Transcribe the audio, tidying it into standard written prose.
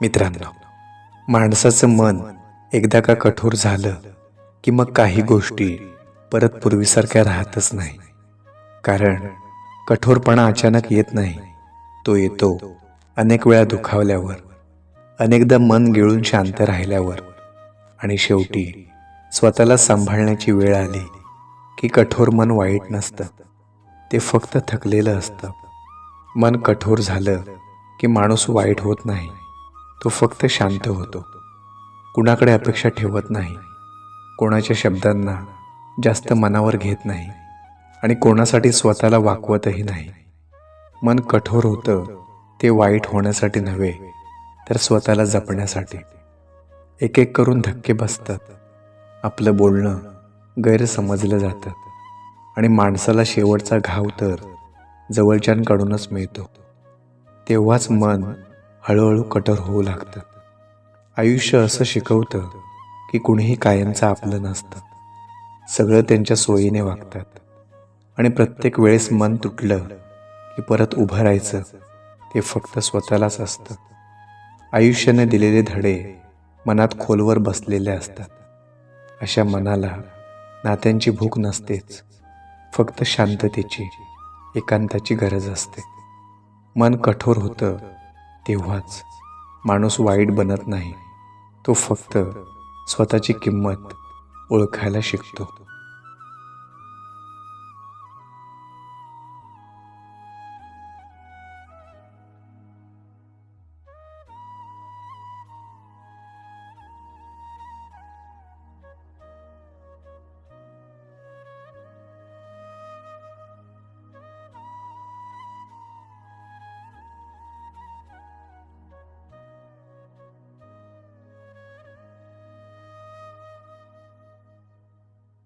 मित्रांनो, माणसाचं मन एकदा का कठोर झालं की मग काही गोष्टी परत पूर्वीसारख्या राहतच नाही. कारण कठोरपणा अचानक येत नाही, तो येतो अनेक वेळा दुखावल्यावर, अनेकदा मन गिळून शांत राहिल्यावर, आणि शेवटी स्वतःला सांभाळण्याची वेळ आली की कठोर मन वाईट नसतं, ते फक्त थकलेलं असतं. मन कठोर झालं की माणूस वाईट होत नाही, तो फक्त शांत होतो. कुणाकडे अपेक्षा ठेवत नाही, कोणाच्या शब्दांना जास्त मनावर घेत नाही आणि कोणासाठी स्वतःला वाकवतही नाही. मन कठोर होतं ते वाईट होण्यासाठी नव्हे, तर स्वतःला जपण्यासाठी. एक एक करून धक्के बसतात, आपलं बोलणं गैरसमजलं जातं आणि माणसाला शेवटचा घाव तर जवळच्यांकडूनच मिळतो. तेव्हाच मन हळूहळू कठोर होऊ लागतं. आयुष्य असं शिकवतं की कुणीही कायमचं आपलं नसतं. सगळं त्यांच्या सोयीने वागतात आणि प्रत्येक वेळेस मन तुटलं की परत उभं राहायचं ते फक्त स्वतःलाच असतं. आयुष्याने दिलेले धडे मनात खोलवर बसलेले असतात. अशा मनाला नात्यांची भूक नसतेच, फक्त शांततेची, एकांताची गरज असते. मन कठोर होतं तेव्हाच माणूस वाईट बनत नाही, तो फक्त स्वतःची किंमत ओळखायला शिकतो.